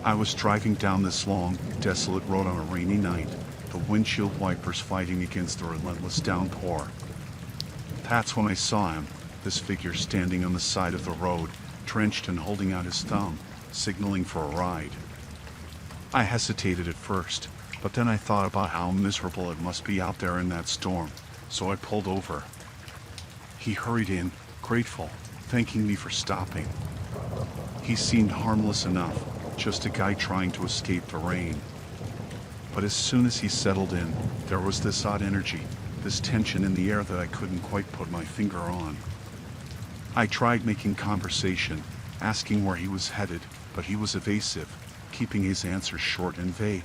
I was driving down this long, desolate road on a rainy night, the windshield wipers fighting against the relentless downpour. That's when I saw him, this figure standing on the side of the road, drenched and holding out his thumb, signaling for a ride. I hesitated at first, but then I thought about how miserable it must be out there in that storm, so I pulled over. He hurried in, grateful, thanking me for stopping. He seemed harmless enough, just a guy trying to escape the rain. But as soon as he settled in, there was this odd energy, this tension in the air that I couldn't quite put my finger on. I tried making conversation, asking where he was headed, but he was evasive, keeping his answers short and vague.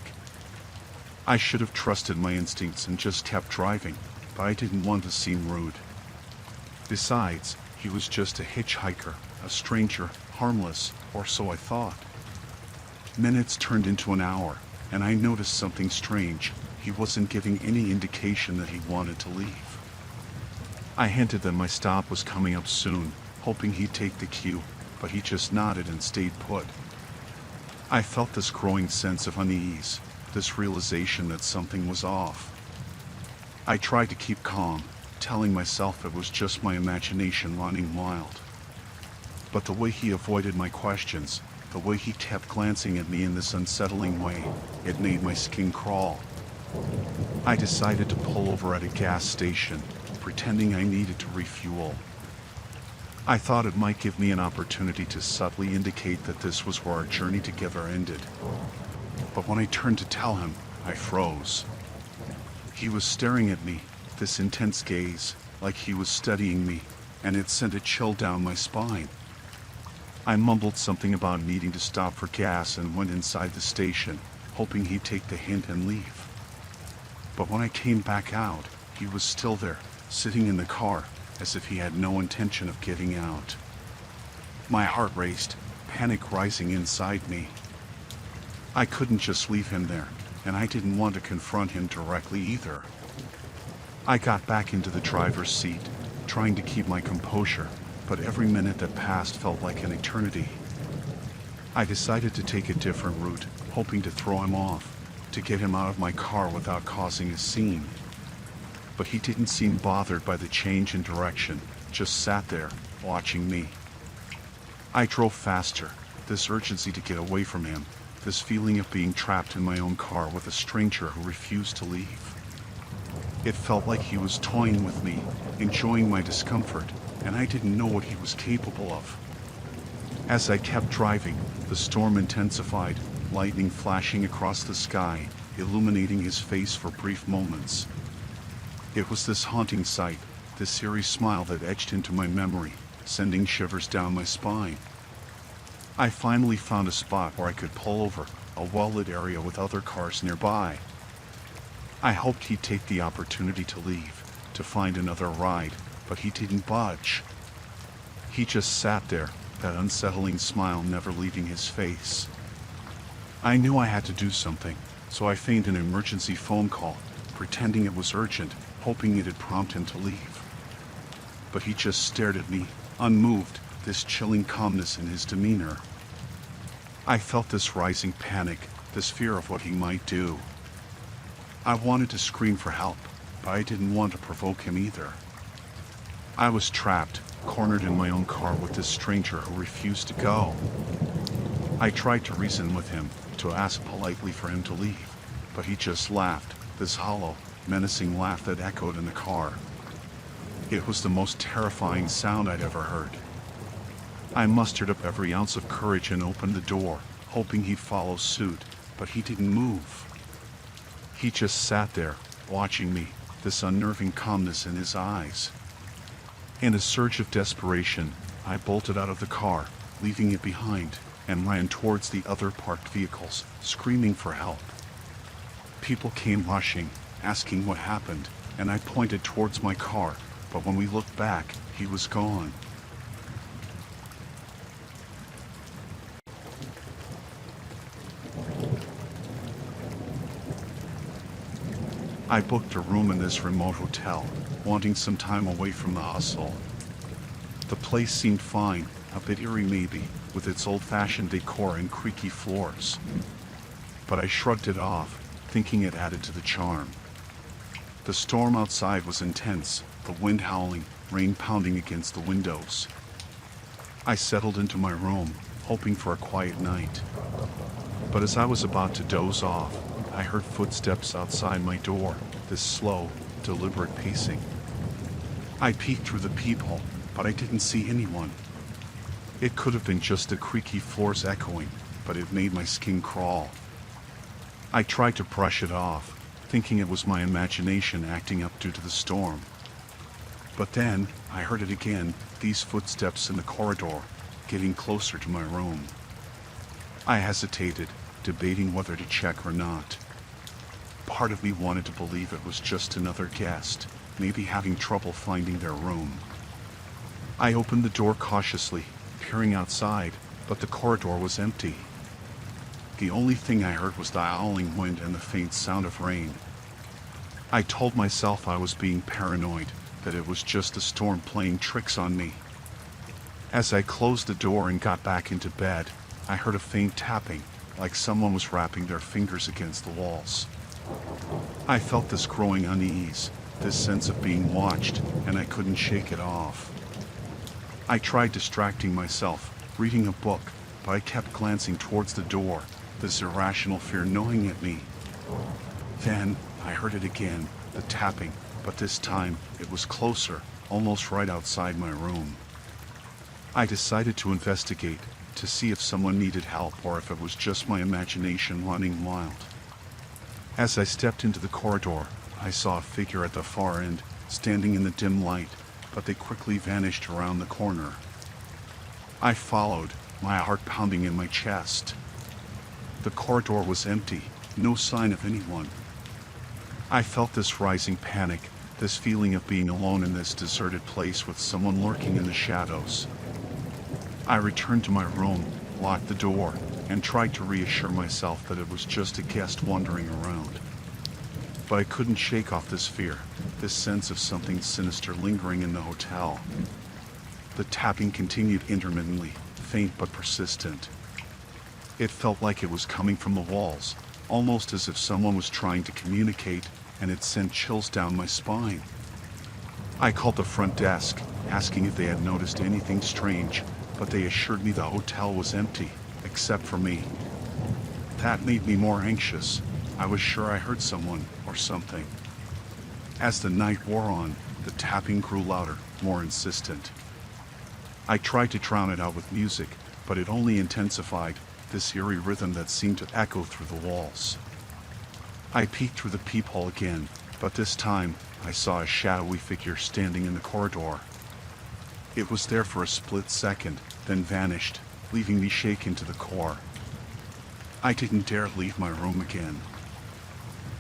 I should have trusted my instincts and just kept driving, but I didn't want to seem rude. Besides, he was just a hitchhiker, a stranger, harmless, or so I thought. Minutes turned into an hour, and I noticed something strange. He wasn't giving any indication that he wanted to leave. I hinted that my stop was coming up soon, hoping he'd take the cue, but he just nodded and stayed put. I felt this growing sense of unease, this realization that something was off. I tried to keep calm, telling myself it was just my imagination running wild. But the way he avoided my questions, the way he kept glancing at me in this unsettling way, it made my skin crawl. I decided to pull over at a gas station, pretending I needed to refuel. I thought it might give me an opportunity to subtly indicate that this was where our journey together ended. But when I turned to tell him, I froze. He was staring at me, this intense gaze, like he was studying me, and it sent a chill down my spine. I mumbled something about needing to stop for gas and went inside the station, hoping he'd take the hint and leave. But when I came back out, he was still there, sitting in the car, as if he had no intention of getting out. My heart raced, panic rising inside me. I couldn't just leave him there, and I didn't want to confront him directly either. I got back into the driver's seat, trying to keep my composure, but every minute that passed felt like an eternity. I decided to take a different route, hoping to throw him off, to get him out of my car without causing a scene. But he didn't seem bothered by the change in direction, just sat there, watching me. I drove faster, this urgency to get away from him, this feeling of being trapped in my own car with a stranger who refused to leave. It felt like he was toying with me, enjoying my discomfort, and I didn't know what he was capable of. As I kept driving, the storm intensified, lightning flashing across the sky, illuminating his face for brief moments. It was this haunting sight, this eerie smile that etched into my memory, sending shivers down my spine. I finally found a spot where I could pull over, a well-lit area with other cars nearby. I hoped he'd take the opportunity to leave, to find another ride, but he didn't budge. He just sat there, that unsettling smile never leaving his face. I knew I had to do something, so I feigned an emergency phone call, pretending it was urgent, hoping it'd prompt him to leave. But he just stared at me, unmoved, this chilling calmness in his demeanor. I felt this rising panic, this fear of what he might do. I wanted to scream for help, but I didn't want to provoke him either. I was trapped, cornered in my own car with this stranger who refused to go. I tried to reason with him, to ask politely for him to leave, but he just laughed, this hollow, menacing laugh that echoed in the car. It was the most terrifying sound I'd ever heard. I mustered up every ounce of courage and opened the door, hoping he'd follow suit, but he didn't move. He just sat there, watching me, this unnerving calmness in his eyes. In a surge of desperation, I bolted out of the car, leaving it behind, and ran towards the other parked vehicles, screaming for help. People came rushing, asking what happened, and I pointed towards my car, but when we looked back, he was gone. I booked a room in this remote hotel, wanting some time away from the hustle. The place seemed fine, a bit eerie maybe, with its old-fashioned decor and creaky floors. But I shrugged it off, thinking it added to the charm. The storm outside was intense, the wind howling, rain pounding against the windows. I settled into my room, hoping for a quiet night. But as I was about to doze off, I heard footsteps outside my door, this slow, deliberate pacing. I peeked through the peephole, but I didn't see anyone. It could have been just the creaky floors echoing, but it made my skin crawl. I tried to brush it off, thinking it was my imagination acting up due to the storm. But then, I heard it again, these footsteps in the corridor, getting closer to my room. I hesitated, debating whether to check or not. Part of me wanted to believe it was just another guest, maybe having trouble finding their room. I opened the door cautiously, peering outside, but the corridor was empty. The only thing I heard was the howling wind and the faint sound of rain. I told myself I was being paranoid, that it was just the storm playing tricks on me. As I closed the door and got back into bed, I heard a faint tapping, like someone was rapping their fingers against the walls. I felt this growing unease, this sense of being watched, and I couldn't shake it off. I tried distracting myself, reading a book, but I kept glancing towards the door, this irrational fear gnawing at me. Then, I heard it again, the tapping, but this time, it was closer, almost right outside my room. I decided to investigate, to see if someone needed help or if it was just my imagination running wild. As I stepped into the corridor, I saw a figure at the far end, standing in the dim light, but they quickly vanished around the corner. I followed, my heart pounding in my chest. The corridor was empty, no sign of anyone. I felt this rising panic, this feeling of being alone in this deserted place with someone lurking in the shadows. I returned to my room, locked the door, and tried to reassure myself that it was just a guest wandering around. But I couldn't shake off this fear, this sense of something sinister lingering in the hotel. The tapping continued intermittently, faint but persistent. It felt like it was coming from the walls, almost as if someone was trying to communicate, and it sent chills down my spine. I called the front desk, asking if they had noticed anything strange, but they assured me the hotel was empty, except for me. That made me more anxious. I was sure I heard someone, or something. As the night wore on, the tapping grew louder, more insistent. I tried to drown it out with music, but it only intensified, this eerie rhythm that seemed to echo through the walls. I peeked through the peephole again, but this time, I saw a shadowy figure standing in the corridor. It was there for a split second, then vanished, leaving me shaken to the core. I didn't dare leave my room again.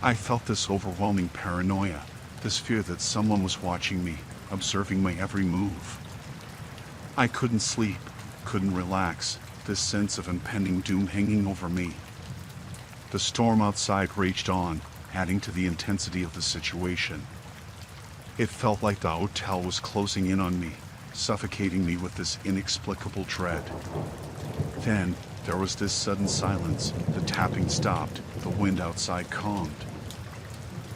I felt this overwhelming paranoia, this fear that someone was watching me, observing my every move. I couldn't sleep, couldn't relax, this sense of impending doom hanging over me. The storm outside raged on, adding to the intensity of the situation. It felt like the hotel was closing in on me, suffocating me with this inexplicable dread. Then, there was this sudden silence, the tapping stopped, the wind outside calmed.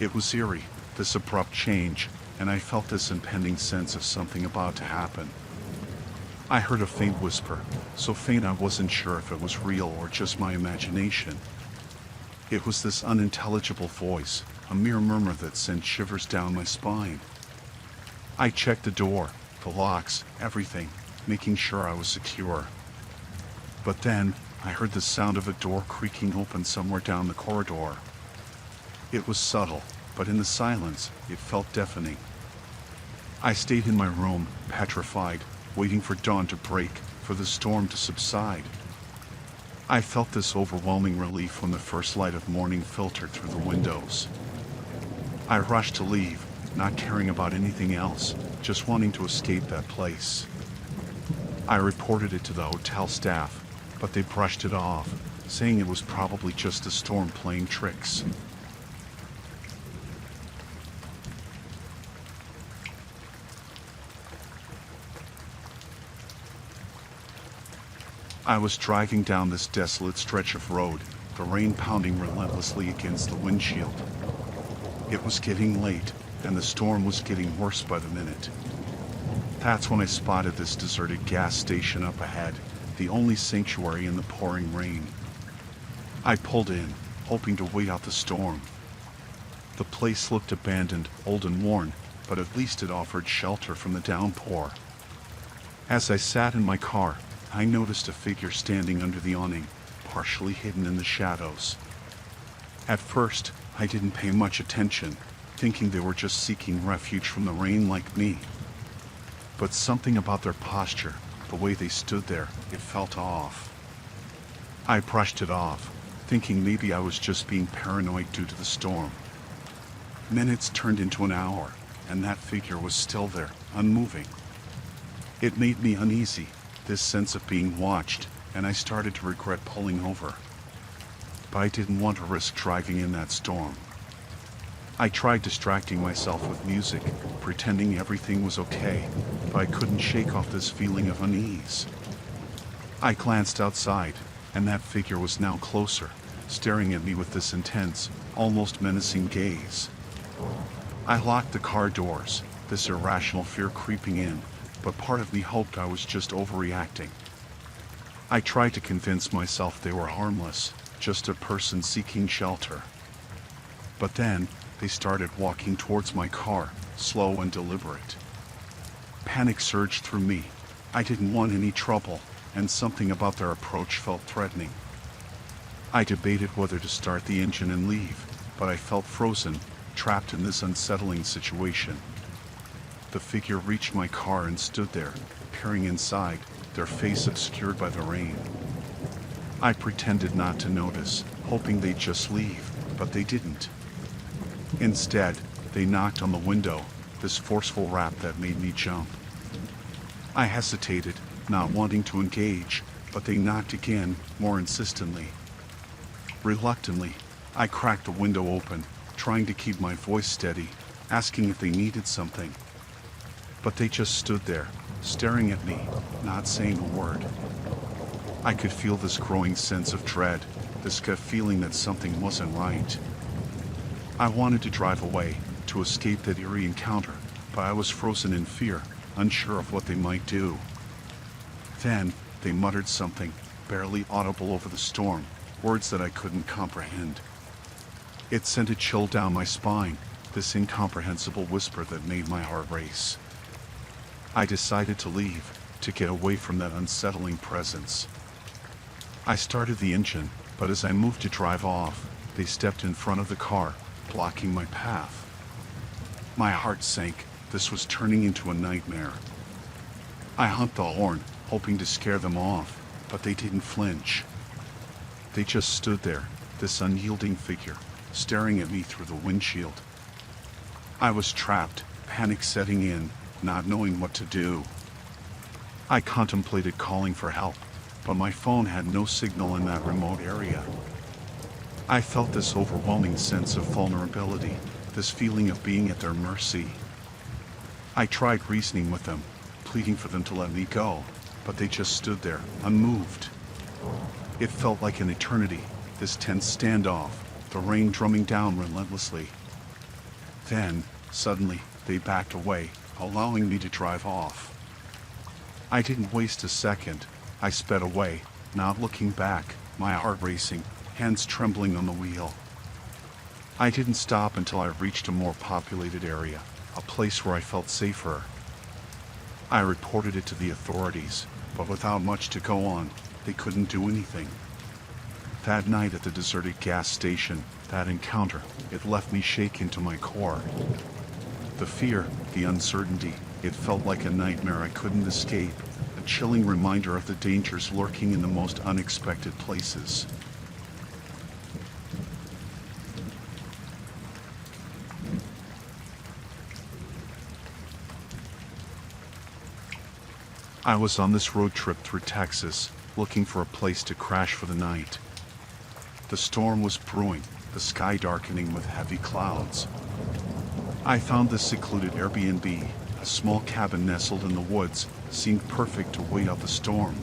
It was eerie, this abrupt change, and I felt this impending sense of something about to happen. I heard a faint whisper, so faint I wasn't sure if it was real or just my imagination. It was this unintelligible voice, a mere murmur that sent shivers down my spine. I checked the door, the locks, everything, making sure I was secure. But then, I heard the sound of a door creaking open somewhere down the corridor. It was subtle, but in the silence, it felt deafening. I stayed in my room, petrified, waiting for dawn to break, for the storm to subside. I felt this overwhelming relief when the first light of morning filtered through the windows. I rushed to leave, not caring about anything else, just wanting to escape that place. I reported it to the hotel staff, but they brushed it off, saying it was probably just the storm playing tricks. I was driving down this desolate stretch of road, the rain pounding relentlessly against the windshield. It was getting late, and the storm was getting worse by the minute. That's when I spotted this deserted gas station up ahead, the only sanctuary in the pouring rain. I pulled in, hoping to wait out the storm. The place looked abandoned, old and worn, but at least it offered shelter from the downpour. As I sat in my car, I noticed a figure standing under the awning, partially hidden in the shadows. At first, I didn't pay much attention, thinking they were just seeking refuge from the rain like me. But something about their posture, the way they stood there, it felt off. I brushed it off, thinking maybe I was just being paranoid due to the storm. Minutes turned into an hour, and that figure was still there, unmoving. It made me uneasy, this sense of being watched, and I started to regret pulling over. But I didn't want to risk driving in that storm. I tried distracting myself with music, pretending everything was okay, but I couldn't shake off this feeling of unease. I glanced outside, and that figure was now closer, staring at me with this intense, almost menacing gaze. I locked the car doors, this irrational fear creeping in, but part of me hoped I was just overreacting. I tried to convince myself they were harmless, just a person seeking shelter. But then, they started walking towards my car, slow and deliberate. Panic surged through me. I didn't want any trouble, and something about their approach felt threatening. I debated whether to start the engine and leave, but I felt frozen, trapped in this unsettling situation. The figure reached my car and stood there, peering inside, their face obscured by the rain. I pretended not to notice, hoping they'd just leave, but they didn't. Instead, they knocked on the window, this forceful rap that made me jump. I hesitated, not wanting to engage, but they knocked again, more insistently. Reluctantly, I cracked the window open, trying to keep my voice steady, asking if they needed something. But they just stood there, staring at me, not saying a word. I could feel this growing sense of dread, this gut feeling that something wasn't right. I wanted to drive away, to escape that eerie encounter, but I was frozen in fear, unsure of what they might do. Then, they muttered something, barely audible over the storm, words that I couldn't comprehend. It sent a chill down my spine, this incomprehensible whisper that made my heart race. I decided to leave, to get away from that unsettling presence. I started the engine, but as I moved to drive off, they stepped in front of the car, blocking my path. My heart sank. This was turning into a nightmare. I honked the horn, hoping to scare them off, but they didn't flinch. They just stood there, this unyielding figure, staring at me through the windshield. I was trapped, panic setting in, not knowing what to do. I contemplated calling for help, but my phone had no signal in that remote area. I felt this overwhelming sense of vulnerability, this feeling of being at their mercy. I tried reasoning with them, pleading for them to let me go, but they just stood there, unmoved. It felt like an eternity, this tense standoff, the rain drumming down relentlessly. Then, suddenly, they backed away, allowing me to drive off. I didn't waste a second. I sped away, not looking back, my heart racing, hands trembling on the wheel. I didn't stop until I reached a more populated area, a place where I felt safer. I reported it to the authorities, but without much to go on, they couldn't do anything. That night at the deserted gas station, that encounter, it left me shaken to my core. The fear, the uncertainty, it felt like a nightmare I couldn't escape, a chilling reminder of the dangers lurking in the most unexpected places. I was on this road trip through Texas, looking for a place to crash for the night. The storm was brewing, the sky darkening with heavy clouds. I found this secluded Airbnb, a small cabin nestled in the woods, seemed perfect to wait out the storm.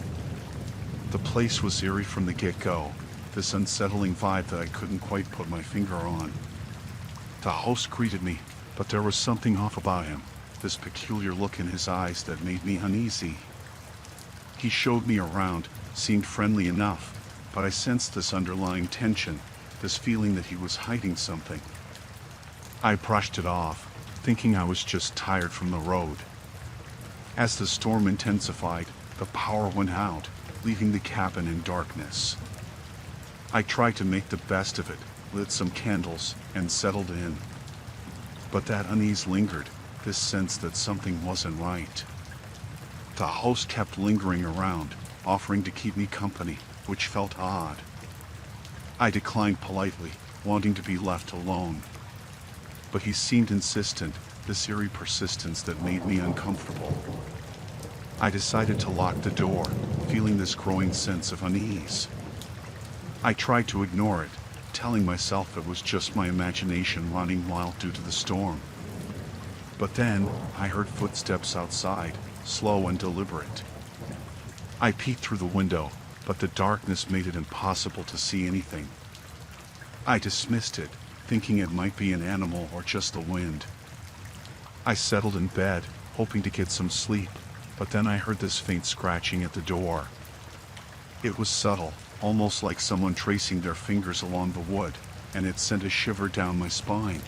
The place was eerie from the get-go, this unsettling vibe that I couldn't quite put my finger on. The host greeted me, but there was something off about him, this peculiar look in his eyes that made me uneasy. He showed me around, seemed friendly enough, but I sensed this underlying tension, this feeling that he was hiding something. I brushed it off, thinking I was just tired from the road. As the storm intensified, the power went out, leaving the cabin in darkness. I tried to make the best of it, lit some candles, and settled in. But that unease lingered, this sense that something wasn't right. The host kept lingering around, offering to keep me company, which felt odd. I declined politely, wanting to be left alone. But he seemed insistent, this eerie persistence that made me uncomfortable. I decided to lock the door, feeling this growing sense of unease. I tried to ignore it, telling myself it was just my imagination running wild due to the storm. But then, I heard footsteps outside, slow and deliberate. I peeked through the window, but the darkness made it impossible to see anything. I dismissed it, thinking it might be an animal or just the wind. I settled in bed, hoping to get some sleep, but then I heard this faint scratching at the door. It was subtle, almost like someone tracing their fingers along the wood, and it sent a shiver down my spine.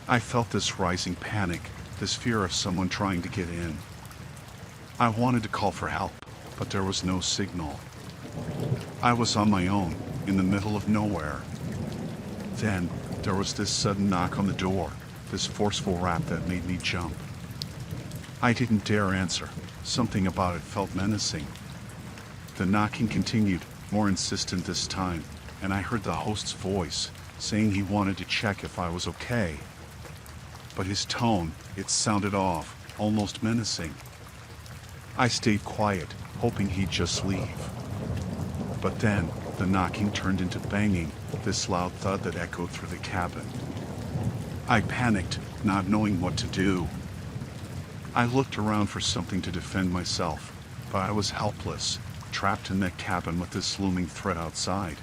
I felt this rising panic, this fear of someone trying to get in. I wanted to call for help, but there was no signal. I was on my own, in the middle of nowhere. Then, there was this sudden knock on the door, this forceful rap that made me jump. I didn't dare answer. Something about it felt menacing. The knocking continued, more insistent this time, and I heard the host's voice, saying he wanted to check if I was okay. But his tone, it sounded off, almost menacing. I stayed quiet, hoping he'd just leave. But then, the knocking turned into banging, this loud thud that echoed through the cabin. I panicked, not knowing what to do. I looked around for something to defend myself, but I was helpless, trapped in that cabin with this looming threat outside.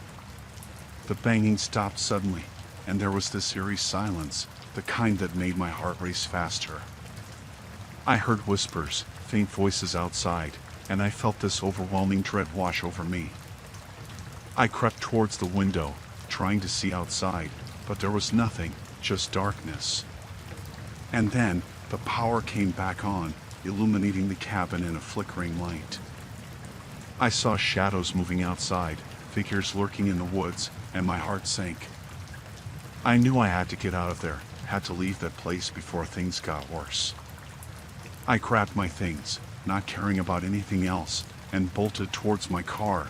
The banging stopped suddenly, and there was this eerie silence, the kind that made my heart race faster. I heard whispers, faint voices outside, and I felt this overwhelming dread wash over me. I crept towards the window, trying to see outside, but there was nothing, just darkness. And then, the power came back on, illuminating the cabin in a flickering light. I saw shadows moving outside, figures lurking in the woods, and my heart sank. I knew I had to get out of there, had to leave that place before things got worse. I grabbed my things, not caring about anything else, and bolted towards my car.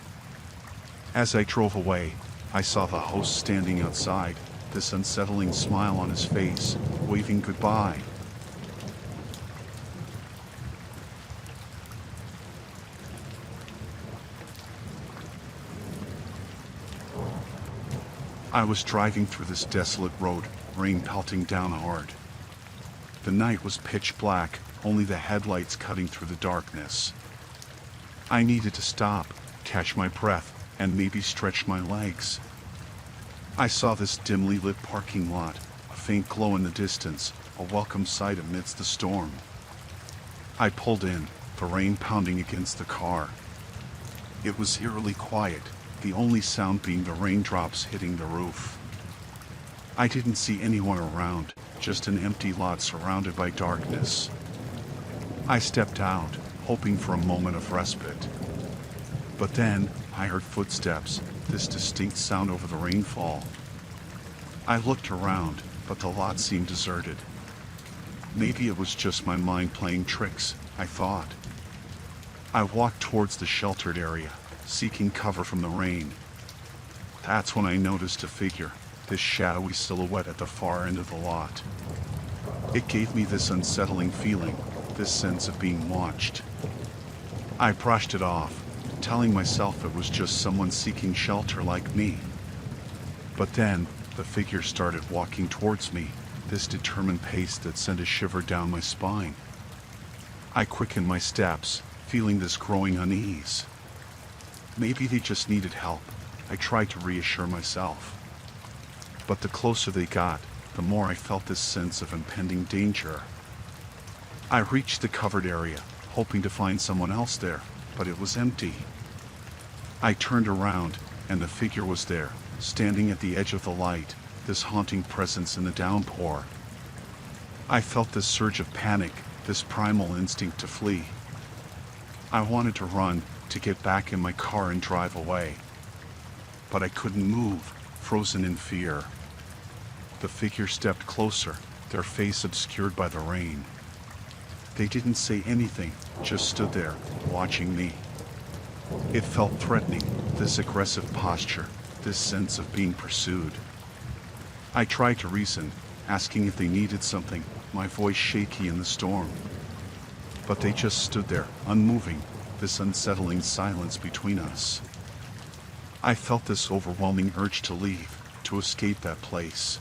As I drove away, I saw the host standing outside, this unsettling smile on his face, waving goodbye. I was driving through this desolate road, rain pelting down hard. The night was pitch black, only the headlights cutting through the darkness. I needed to stop, catch my breath, and maybe stretch my legs. I saw this dimly lit parking lot, a faint glow in the distance, a welcome sight amidst the storm. I pulled in, the rain pounding against the car. It was eerily quiet, the only sound being the raindrops hitting the roof. I didn't see anyone around, just an empty lot surrounded by darkness. I stepped out, hoping for a moment of respite. But then, I heard footsteps, this distinct sound over the rainfall. I looked around, but the lot seemed deserted. Maybe it was just my mind playing tricks, I thought. I walked towards the sheltered area, seeking cover from the rain. That's when I noticed a figure, this shadowy silhouette at the far end of the lot. It gave me this unsettling feeling, this sense of being watched. I brushed it off, telling myself it was just someone seeking shelter like me. But then, the figure started walking towards me, this determined pace that sent a shiver down my spine. I quickened my steps, feeling this growing unease. Maybe they just needed help. I tried to reassure myself. But the closer they got, the more I felt this sense of impending danger. I reached the covered area, hoping to find someone else there, but it was empty. I turned around, and the figure was there, standing at the edge of the light, this haunting presence in the downpour. I felt this surge of panic, this primal instinct to flee. I wanted to run, to get back in my car and drive away. But I couldn't move, frozen in fear. The figure stepped closer, their face obscured by the rain. They didn't say anything, just stood there, watching me. It felt threatening, this aggressive posture, this sense of being pursued. I tried to reason, asking if they needed something, my voice shaky in the storm. But they just stood there, unmoving, this unsettling silence between us. I felt this overwhelming urge to leave, to escape that place.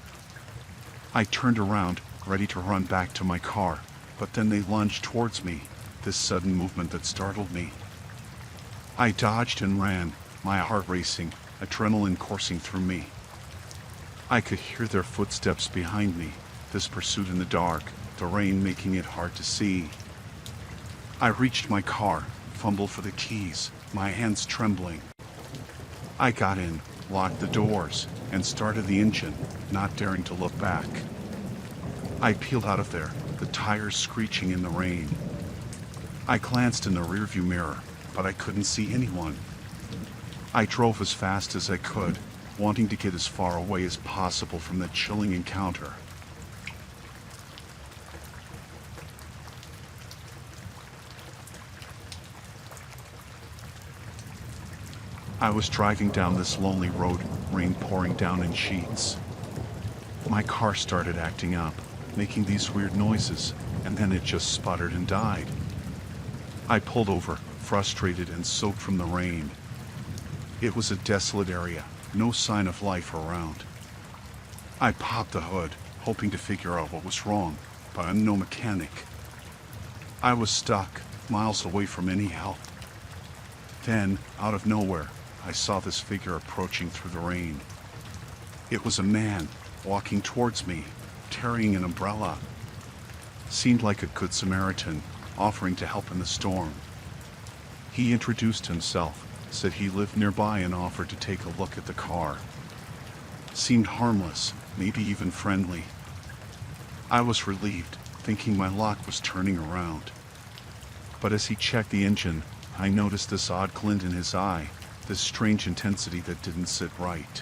I turned around, ready to run back to my car, but then they lunged towards me, this sudden movement that startled me. I dodged and ran, my heart racing, adrenaline coursing through me. I could hear their footsteps behind me, this pursuit in the dark, the rain making it hard to see. I reached my car, fumbled for the keys, my hands trembling. I got in, locked the doors, and started the engine, not daring to look back. I peeled out of there, the tires screeching in the rain. I glanced in the rearview mirror, but I couldn't see anyone. I drove as fast as I could, wanting to get as far away as possible from that chilling encounter. I was driving down this lonely road, rain pouring down in sheets. My car started acting up, making these weird noises, and then it just sputtered and died. I pulled over, frustrated and soaked from the rain. It was a desolate area, no sign of life around. I popped the hood, hoping to figure out what was wrong, but I'm no mechanic. I was stuck, miles away from any help. Then, out of nowhere, I saw this figure approaching through the rain. It was a man, walking towards me, carrying an umbrella. Seemed like a good Samaritan, offering to help in the storm. He introduced himself, said he lived nearby and offered to take a look at the car. Seemed harmless, maybe even friendly. I was relieved, thinking my luck was turning around. But as he checked the engine, I noticed this odd glint in his eye, this strange intensity that didn't sit right.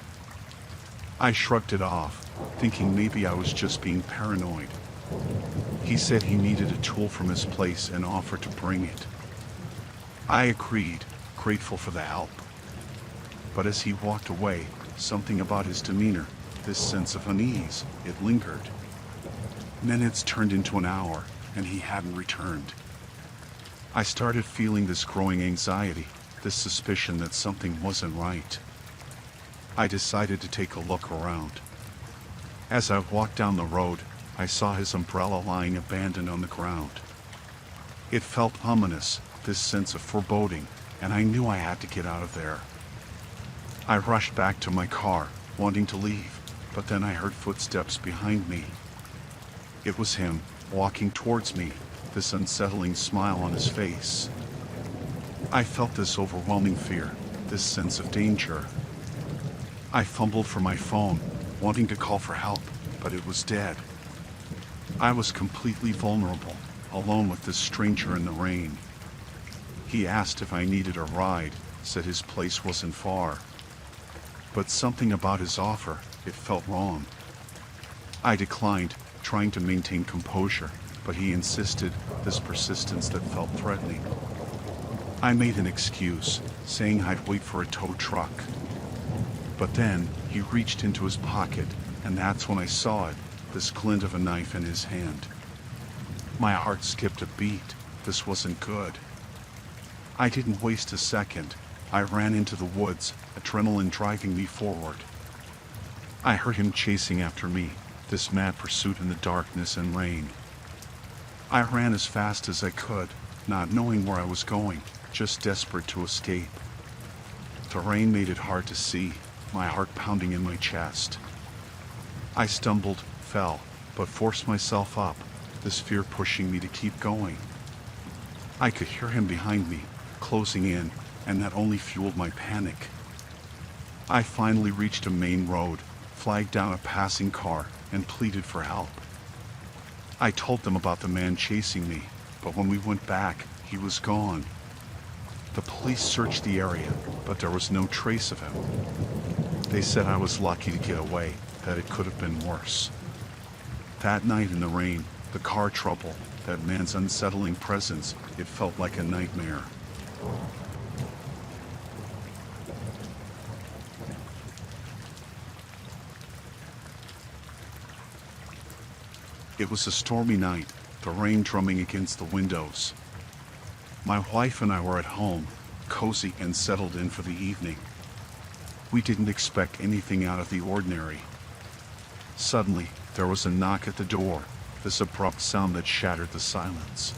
I shrugged it off, thinking maybe I was just being paranoid. He said he needed a tool from his place and offered to bring it. I agreed, grateful for the help. But as he walked away, something about his demeanor, this sense of unease, it lingered. Minutes turned into an hour, and he hadn't returned. I started feeling this growing anxiety, this suspicion that something wasn't right. I decided to take a look around. As I walked down the road, I saw his umbrella lying abandoned on the ground. It felt ominous, this sense of foreboding, and I knew I had to get out of there. I rushed back to my car, wanting to leave, but then I heard footsteps behind me. It was him, walking towards me, this unsettling smile on his face. I felt this overwhelming fear, this sense of danger. I fumbled for my phone, wanting to call for help, but it was dead. I was completely vulnerable, alone with this stranger in the rain. He asked if I needed a ride, said his place wasn't far. But something about his offer, it felt wrong. I declined, trying to maintain composure, but he insisted, this persistence that felt threatening. I made an excuse, saying I'd wait for a tow truck. But then, he reached into his pocket, and that's when I saw it, this glint of a knife in his hand. My heart skipped a beat. This wasn't good. I didn't waste a second. I ran into the woods, adrenaline driving me forward. I heard him chasing after me, this mad pursuit in the darkness and rain. I ran as fast as I could, not knowing where I was going, just desperate to escape. The rain made it hard to see, my heart pounding in my chest. I stumbled, fell, but forced myself up, this fear pushing me to keep going. I could hear him behind me, closing in, and that only fueled my panic. I finally reached a main road, flagged down a passing car, and pleaded for help. I told them about the man chasing me, but when we went back, he was gone. The police searched the area, but there was no trace of him. They said I was lucky to get away, that it could have been worse. That night in the rain, the car trouble, that man's unsettling presence, it felt like a nightmare. It was a stormy night, the rain drumming against the windows. My wife and I were at home, cozy and settled in for the evening. We didn't expect anything out of the ordinary. Suddenly, there was a knock at the door, this abrupt sound that shattered the silence.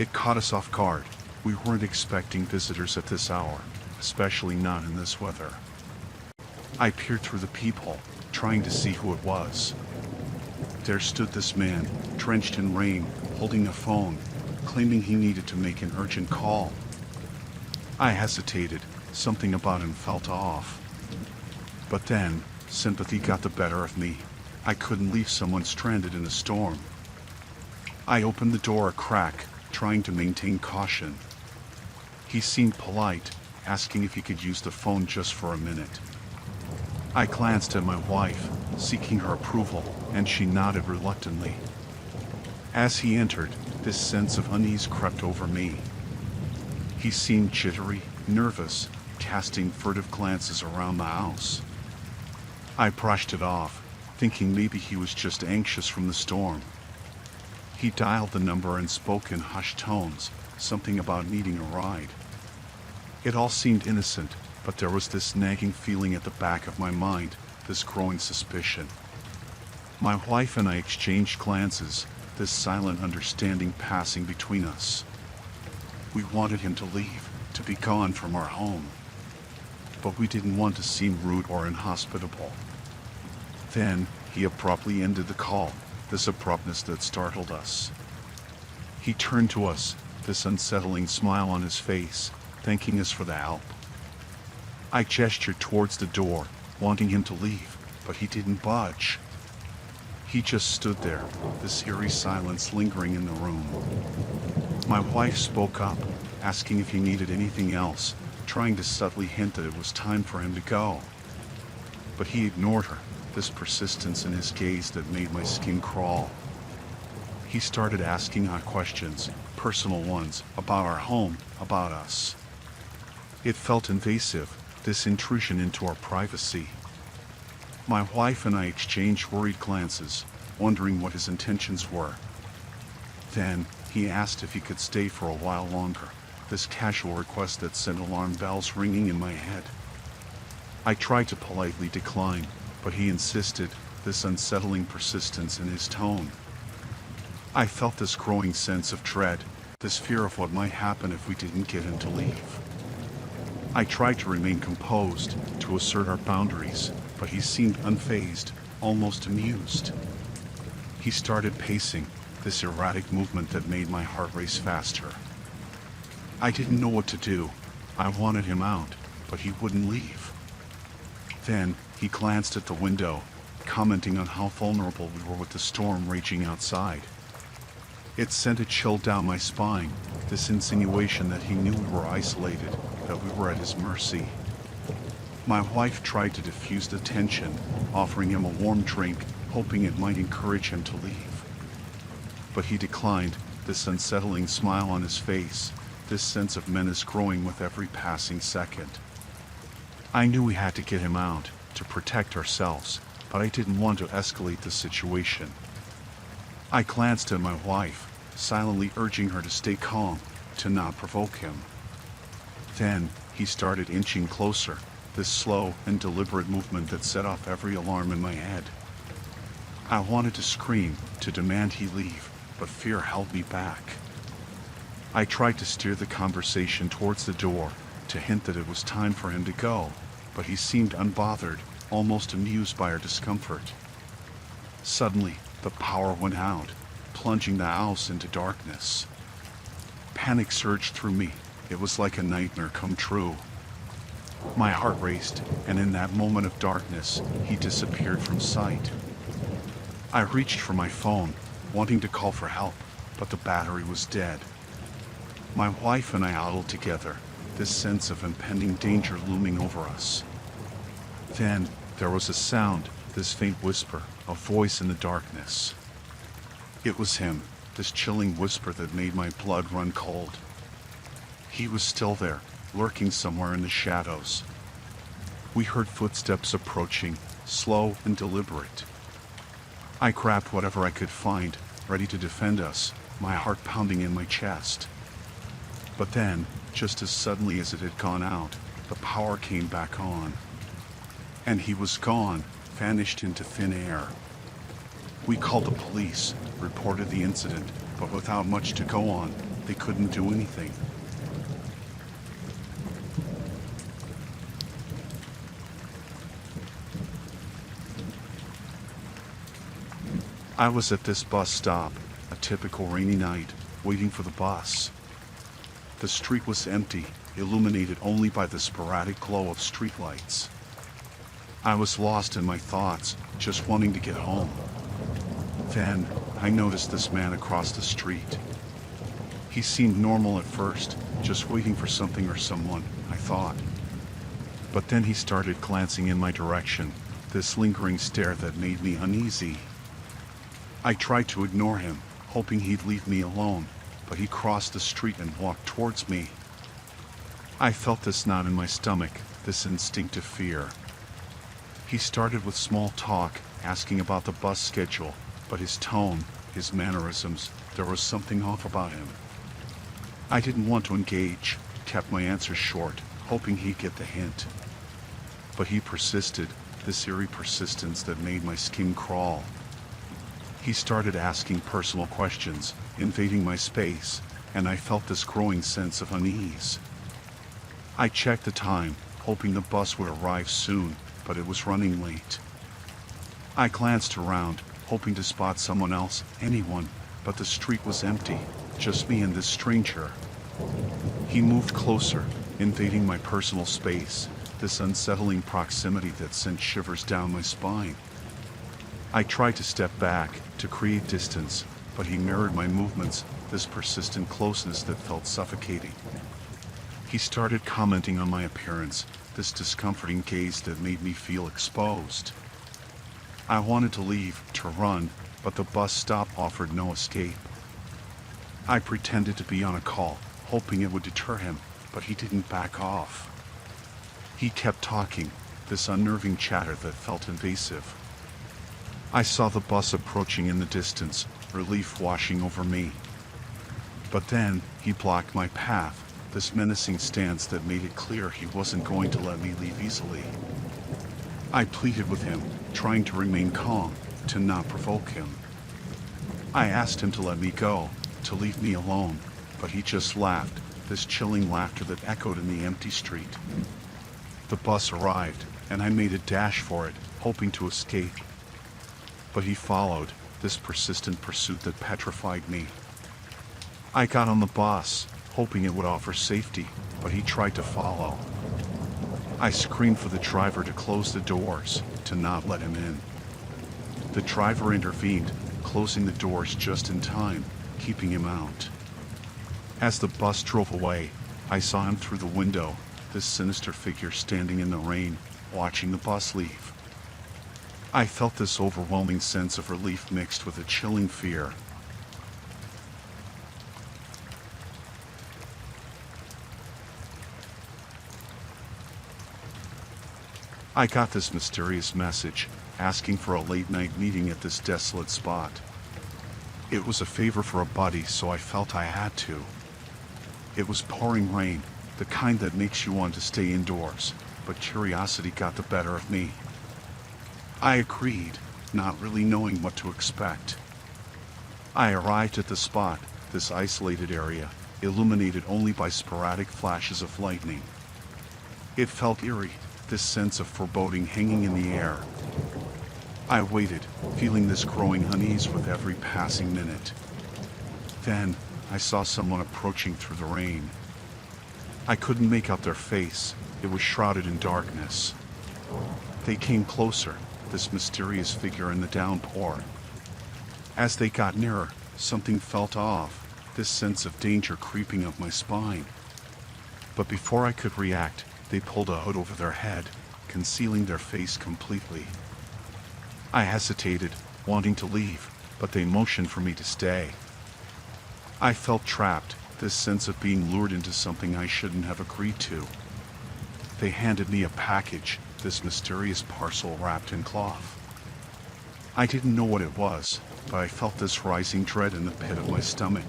It caught us off guard. We weren't expecting visitors at this hour, especially not in this weather. I peered through the peephole, trying to see who it was. There stood this man, drenched in rain, holding a phone, claiming he needed to make an urgent call. I hesitated, something about him felt off. But then, sympathy got the better of me. I couldn't leave someone stranded in a storm. I opened the door a crack, trying to maintain caution. He seemed polite, asking if he could use the phone just for a minute. I glanced at my wife, seeking her approval, and she nodded reluctantly. As he entered, this sense of unease crept over me. He seemed jittery, nervous, casting furtive glances around the house. I brushed it off, thinking maybe he was just anxious from the storm. He dialed the number and spoke in hushed tones, something about needing a ride. It all seemed innocent, but there was this nagging feeling at the back of my mind, this growing suspicion. My wife and I exchanged glances, this silent understanding passing between us. We wanted him to leave, to be gone from our home. But we didn't want to seem rude or inhospitable. Then, he abruptly ended the call, this abruptness that startled us. He turned to us, this unsettling smile on his face, thanking us for the help. I gestured towards the door, wanting him to leave, but he didn't budge. He just stood there, this eerie silence lingering in the room. My wife spoke up, asking if he needed anything else, trying to subtly hint that it was time for him to go. But he ignored her, this persistence in his gaze that made my skin crawl. He started asking our questions, personal ones, about our home, about us. It felt invasive, this intrusion into our privacy. My wife and I exchanged worried glances, wondering what his intentions were. Then, he asked if he could stay for a while longer, this casual request that sent alarm bells ringing in my head. I tried to politely decline, but he insisted, this unsettling persistence in his tone. I felt this growing sense of dread, this fear of what might happen if we didn't get him to leave. I tried to remain composed, to assert our boundaries, but he seemed unfazed, almost amused. He started pacing, this erratic movement that made my heart race faster. I didn't know what to do. I wanted him out, but he wouldn't leave. Then, he glanced at the window, commenting on how vulnerable we were with the storm raging outside. It sent a chill down my spine, this insinuation that he knew we were isolated, that we were at his mercy. My wife tried to diffuse the tension, offering him a warm drink, hoping it might encourage him to leave. But he declined, this unsettling smile on his face, this sense of menace growing with every passing second. I knew we had to get him out, to protect ourselves, but I didn't want to escalate the situation. I glanced at my wife, silently urging her to stay calm, to not provoke him. Then, he started inching closer, this slow and deliberate movement that set off every alarm in my head. I wanted to scream, to demand he leave, but fear held me back. I tried to steer the conversation towards the door, to hint that it was time for him to go, but he seemed unbothered, almost amused by our discomfort. Suddenly, the power went out, plunging the house into darkness. Panic surged through me. It was like a nightmare come true. My heart raced, and in that moment of darkness, he disappeared from sight. I reached for my phone, wanting to call for help, but the battery was dead. My wife and I huddled together, this sense of impending danger looming over us. Then, there was a sound, this faint whisper, a voice in the darkness. It was him, this chilling whisper that made my blood run cold. He was still there, lurking somewhere in the shadows. We heard footsteps approaching, slow and deliberate. I grabbed whatever I could find, ready to defend us, my heart pounding in my chest. But then, just as suddenly as it had gone out, the power came back on. And he was gone, vanished into thin air. We called the police, reported the incident, but without much to go on, they couldn't do anything. I was at this bus stop, a typical rainy night, waiting for the bus. The street was empty, illuminated only by the sporadic glow of streetlights. I was lost in my thoughts, just wanting to get home. Then, I noticed this man across the street. He seemed normal at first, just waiting for something or someone, I thought. But then he started glancing in my direction, this lingering stare that made me uneasy. I tried to ignore him, hoping he'd leave me alone, but he crossed the street and walked towards me. I felt this knot in my stomach, this instinctive fear. He started with small talk, asking about the bus schedule, but his tone, his mannerisms, there was something off about him. I didn't want to engage, kept my answers short, hoping he'd get the hint. But he persisted, this eerie persistence that made my skin crawl. He started asking personal questions, invading my space, and I felt this growing sense of unease. I checked the time, hoping the bus would arrive soon, but it was running late. I glanced around, hoping to spot someone else, anyone, but the street was empty, just me and this stranger. He moved closer, invading my personal space, this unsettling proximity that sent shivers down my spine. I tried to step back, to create distance, but he mirrored my movements, this persistent closeness that felt suffocating. He started commenting on my appearance, this discomforting gaze that made me feel exposed. I wanted to leave, to run, but the bus stop offered no escape. I pretended to be on a call, hoping it would deter him, but he didn't back off. He kept talking, this unnerving chatter that felt invasive. I saw the bus approaching in the distance, relief washing over me. But then, he blocked my path, this menacing stance that made it clear he wasn't going to let me leave easily. I pleaded with him, trying to remain calm, to not provoke him. I asked him to let me go, to leave me alone, but he just laughed, this chilling laughter that echoed in the empty street. The bus arrived, and I made a dash for it, hoping to escape. But he followed, this persistent pursuit that petrified me. I got on the bus, hoping it would offer safety, but he tried to follow. I screamed for the driver to close the doors, to not let him in. The driver intervened, closing the doors just in time, keeping him out. As the bus drove away, I saw him through the window, this sinister figure standing in the rain, watching the bus leave. I felt this overwhelming sense of relief mixed with a chilling fear. I got this mysterious message, asking for a late-night meeting at this desolate spot. It was a favor for a buddy, so I felt I had to. It was pouring rain, the kind that makes you want to stay indoors, but curiosity got the better of me. I agreed, not really knowing what to expect. I arrived at the spot, this isolated area, illuminated only by sporadic flashes of lightning. It felt eerie, this sense of foreboding hanging in the air. I waited, feeling this growing unease with every passing minute. Then, I saw someone approaching through the rain. I couldn't make out their face, it was shrouded in darkness. They came closer, this mysterious figure in the downpour. As they got nearer, something felt off, this sense of danger creeping up my spine. But before I could react, they pulled a hood over their head, concealing their face completely. I hesitated, wanting to leave, but they motioned for me to stay. I felt trapped, this sense of being lured into something I shouldn't have agreed to. They handed me a package, this mysterious parcel wrapped in cloth. I didn't know what it was, but I felt this rising dread in the pit of my stomach.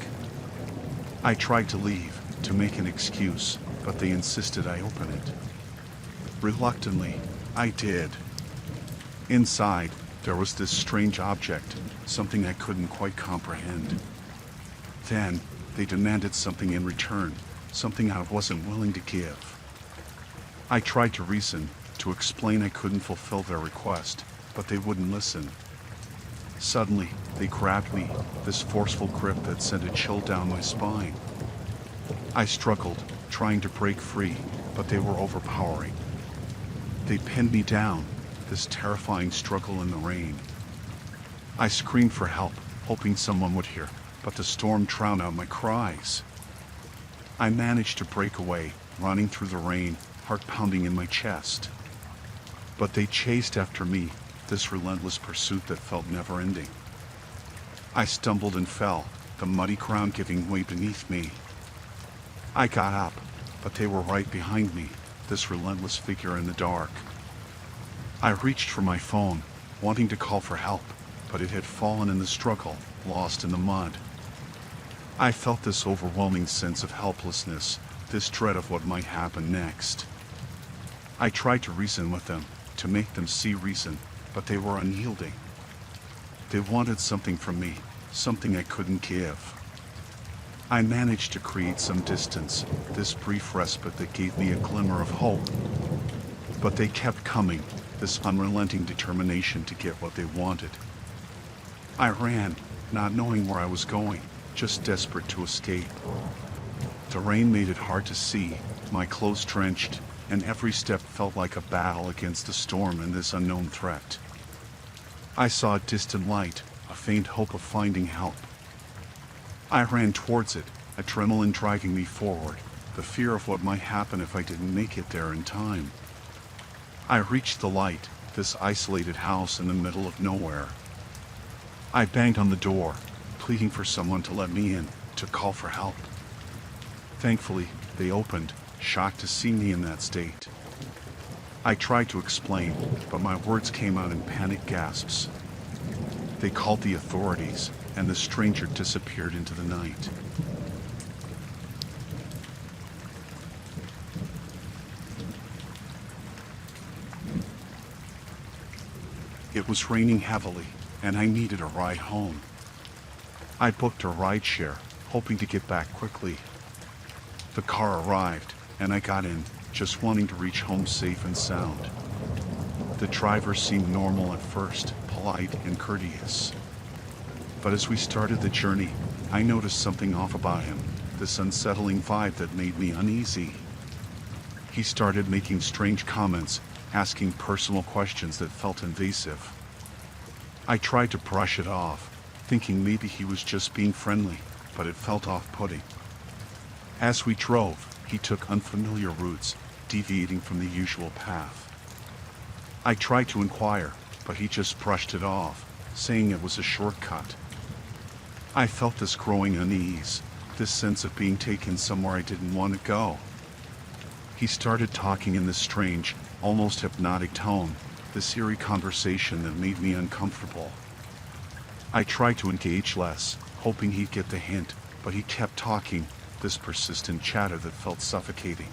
I tried to leave, to make an excuse, but they insisted I open it. Reluctantly, I did. Inside, there was this strange object, something I couldn't quite comprehend. Then, they demanded something in return, something I wasn't willing to give. I tried to reason, to explain I couldn't fulfill their request, but they wouldn't listen. Suddenly, they grabbed me, this forceful grip that sent a chill down my spine. I struggled, trying to break free, but they were overpowering. They pinned me down, this terrifying struggle in the rain. I screamed for help, hoping someone would hear, but the storm drowned out my cries. I managed to break away, running through the rain, heart pounding in my chest. But they chased after me, this relentless pursuit that felt never-ending. I stumbled and fell, the muddy ground giving way beneath me. I got up, but they were right behind me, this relentless figure in the dark. I reached for my phone, wanting to call for help, but it had fallen in the struggle, lost in the mud. I felt this overwhelming sense of helplessness, this dread of what might happen next. I tried to reason with them, to make them see reason, but they were unyielding. They wanted something from me, something I couldn't give. I managed to create some distance, this brief respite that gave me a glimmer of hope. But they kept coming, this unrelenting determination to get what they wanted. I ran, not knowing where I was going, just desperate to escape. The rain made it hard to see, my clothes drenched, and every step felt like a battle against the storm and this unknown threat. I saw a distant light, a faint hope of finding help. I ran towards it, adrenaline driving me forward, the fear of what might happen if I didn't make it there in time. I reached the light, this isolated house in the middle of nowhere. I banged on the door, pleading for someone to let me in, to call for help. Thankfully, they opened, shocked to see me in that state. I tried to explain, but my words came out in panicked gasps. They called the authorities, and the stranger disappeared into the night. It was raining heavily, and I needed a ride home. I booked a rideshare, hoping to get back quickly. The car arrived, and I got in, just wanting to reach home safe and sound. The driver seemed normal at first, polite and courteous. But as we started the journey, I noticed something off about him, this unsettling vibe that made me uneasy. He started making strange comments, asking personal questions that felt invasive. I tried to brush it off, thinking maybe he was just being friendly, but it felt off-putting. As we drove, he took unfamiliar routes, deviating from the usual path. I tried to inquire, but he just brushed it off, saying it was a shortcut. I felt this growing unease, this sense of being taken somewhere I didn't want to go. He started talking in this strange, almost hypnotic tone, this eerie conversation that made me uncomfortable. I tried to engage less, hoping he'd get the hint, but he kept talking, this persistent chatter that felt suffocating.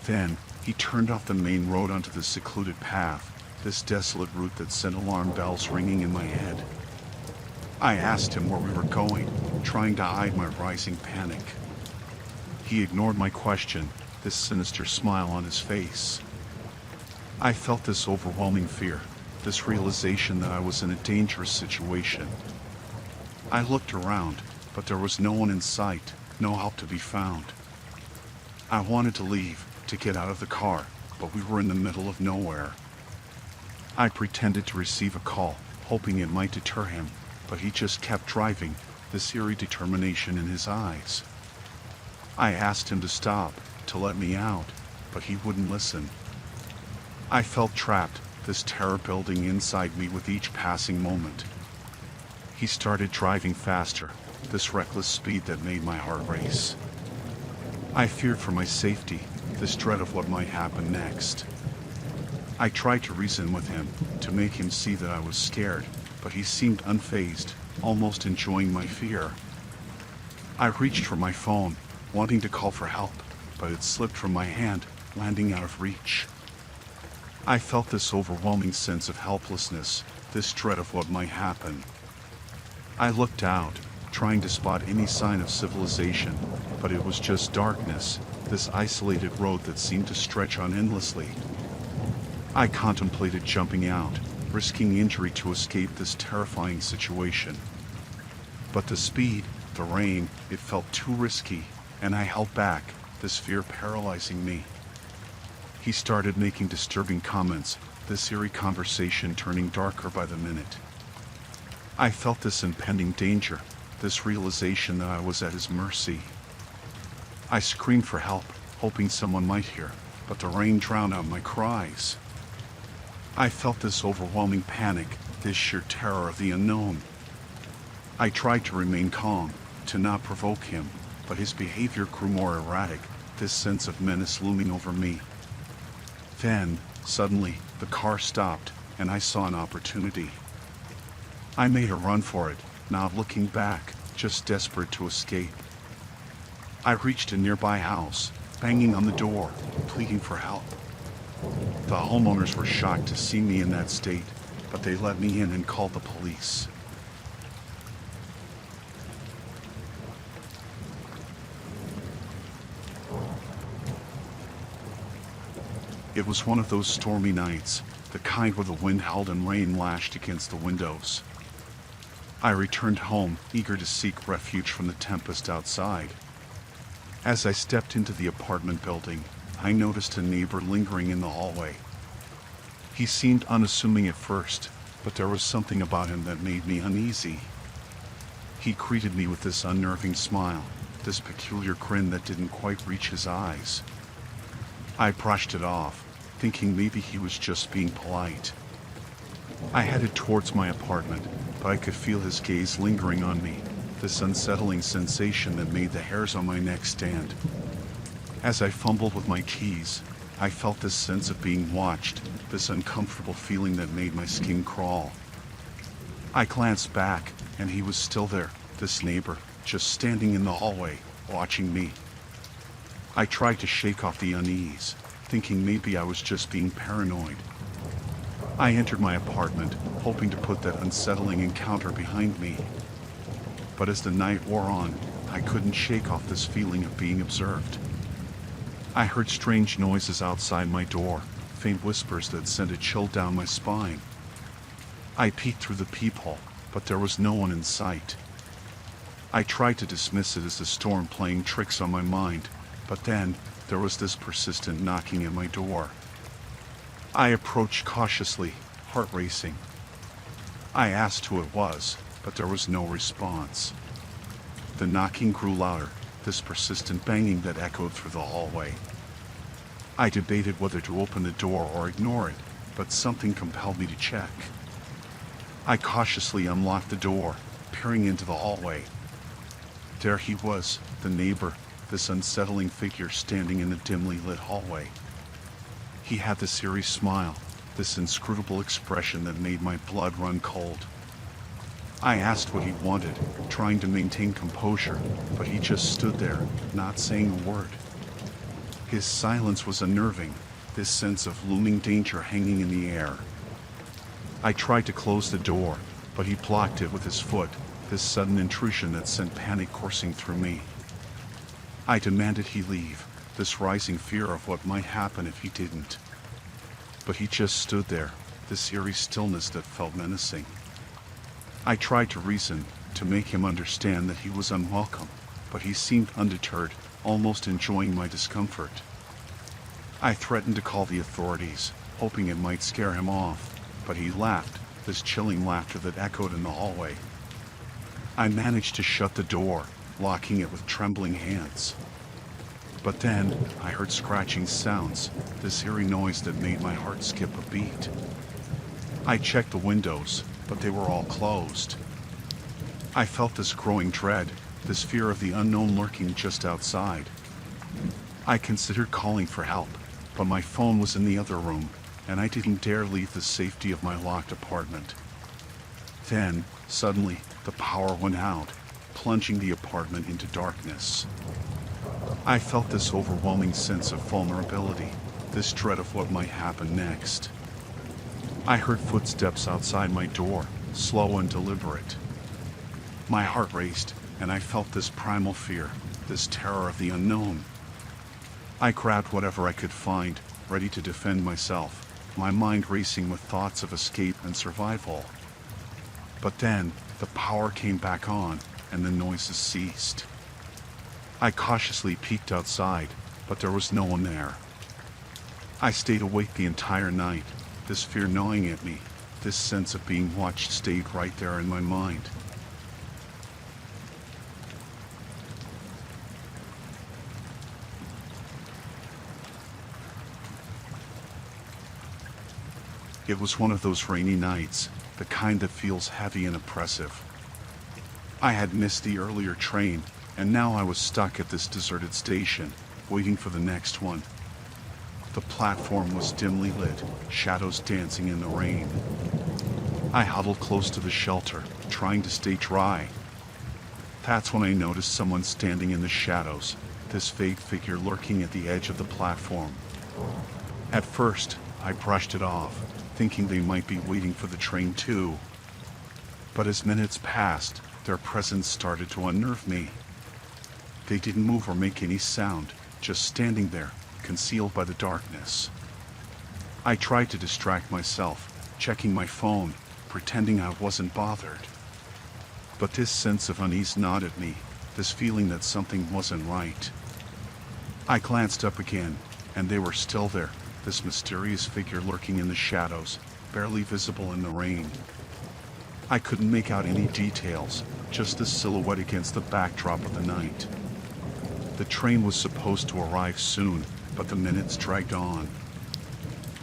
Then, he turned off the main road onto the secluded path, this desolate route that sent alarm bells ringing in my head. I asked him where we were going, trying to hide my rising panic. He ignored my question, this sinister smile on his face. I felt this overwhelming fear, this realization that I was in a dangerous situation. I looked around, but there was no one in sight, no help to be found. I wanted to leave, to get out of the car, but we were in the middle of nowhere. I pretended to receive a call, hoping it might deter him, but he just kept driving, this eerie determination in his eyes. I asked him to stop, to let me out, but he wouldn't listen. I felt trapped, this terror building inside me with each passing moment. He started driving faster, this reckless speed that made my heart race. I feared for my safety, this dread of what might happen next. I tried to reason with him, to make him see that I was scared, but he seemed unfazed, almost enjoying my fear. I reached for my phone, wanting to call for help, but it slipped from my hand, landing out of reach. I felt this overwhelming sense of helplessness, this dread of what might happen. I looked out, trying to spot any sign of civilization, but it was just darkness, this isolated road that seemed to stretch on endlessly. I contemplated jumping out, risking injury to escape this terrifying situation. But the speed, the rain, it felt too risky, and I held back, this fear paralyzing me. He started making disturbing comments, this eerie conversation turning darker by the minute. I felt this impending danger, this realization that I was at his mercy. I screamed for help, hoping someone might hear, but the rain drowned out my cries. I felt this overwhelming panic, this sheer terror of the unknown. I tried to remain calm, to not provoke him, but his behavior grew more erratic, this sense of menace looming over me. Then, suddenly, the car stopped, and I saw an opportunity. I made a run for it, not looking back, just desperate to escape. I reached a nearby house, banging on the door, pleading for help. The homeowners were shocked to see me in that state, but they let me in and called the police. It was one of those stormy nights, the kind where the wind howled and rain lashed against the windows. I returned home, eager to seek refuge from the tempest outside. As I stepped into the apartment building, I noticed a neighbor lingering in the hallway. He seemed unassuming at first, but there was something about him that made me uneasy. He greeted me with this unnerving smile, this peculiar grin that didn't quite reach his eyes. I brushed it off, thinking maybe he was just being polite. I headed towards my apartment, but I could feel his gaze lingering on me, this unsettling sensation that made the hairs on my neck stand. As I fumbled with my keys, I felt this sense of being watched, this uncomfortable feeling that made my skin crawl. I glanced back, and he was still there, this neighbor, just standing in the hallway, watching me. I tried to shake off the unease, thinking maybe I was just being paranoid. I entered my apartment, hoping to put that unsettling encounter behind me. But as the night wore on, I couldn't shake off this feeling of being observed. I heard strange noises outside my door, faint whispers that sent a chill down my spine. I peeked through the peephole, but there was no one in sight. I tried to dismiss it as the storm playing tricks on my mind, but then there was this persistent knocking at my door. I approached cautiously, heart racing. I asked who it was, but there was no response. The knocking grew louder, this persistent banging that echoed through the hallway. I debated whether to open the door or ignore it, but something compelled me to check. I cautiously unlocked the door, peering into the hallway. There he was, the neighbor, this unsettling figure standing in the dimly lit hallway. He had this eerie smile, this inscrutable expression that made my blood run cold. I asked what he wanted, trying to maintain composure, but he just stood there, not saying a word. His silence was unnerving, this sense of looming danger hanging in the air. I tried to close the door, but he blocked it with his foot, this sudden intrusion that sent panic coursing through me. I demanded he leave, this rising fear of what might happen if he didn't. But he just stood there, this eerie stillness that felt menacing. I tried to reason, to make him understand that he was unwelcome, but he seemed undeterred, almost enjoying my discomfort. I threatened to call the authorities, hoping it might scare him off, but he laughed, this chilling laughter that echoed in the hallway. I managed to shut the door, locking it with trembling hands. But then, I heard scratching sounds, this eerie noise that made my heart skip a beat. I checked the windows, but they were all closed. I felt this growing dread, this fear of the unknown lurking just outside. I considered calling for help, but my phone was in the other room, and I didn't dare leave the safety of my locked apartment. Then, suddenly, the power went out, plunging the apartment into darkness. I felt this overwhelming sense of vulnerability, this dread of what might happen next. I heard footsteps outside my door, slow and deliberate. My heart raced, and I felt this primal fear, this terror of the unknown. I grabbed whatever I could find, ready to defend myself, my mind racing with thoughts of escape and survival. But then, the power came back on, and the noises ceased. I cautiously peeked outside, but there was no one there. I stayed awake the entire night, this fear gnawing at me, this sense of being watched stayed right there in my mind. It was one of those rainy nights, the kind that feels heavy and oppressive. I had missed the earlier train, and now I was stuck at this deserted station, waiting for the next one. The platform was dimly lit, shadows dancing in the rain. I huddled close to the shelter, trying to stay dry. That's when I noticed someone standing in the shadows, this vague figure lurking at the edge of the platform. At first, I brushed it off, thinking they might be waiting for the train too. But as minutes passed, their presence started to unnerve me. They didn't move or make any sound, just standing there, concealed by the darkness. I tried to distract myself, checking my phone, pretending I wasn't bothered. But this sense of unease gnawed at me, this feeling that something wasn't right. I glanced up again, and they were still there, this mysterious figure lurking in the shadows, barely visible in the rain. I couldn't make out any details, just this silhouette against the backdrop of the night. The train was supposed to arrive soon, but the minutes dragged on.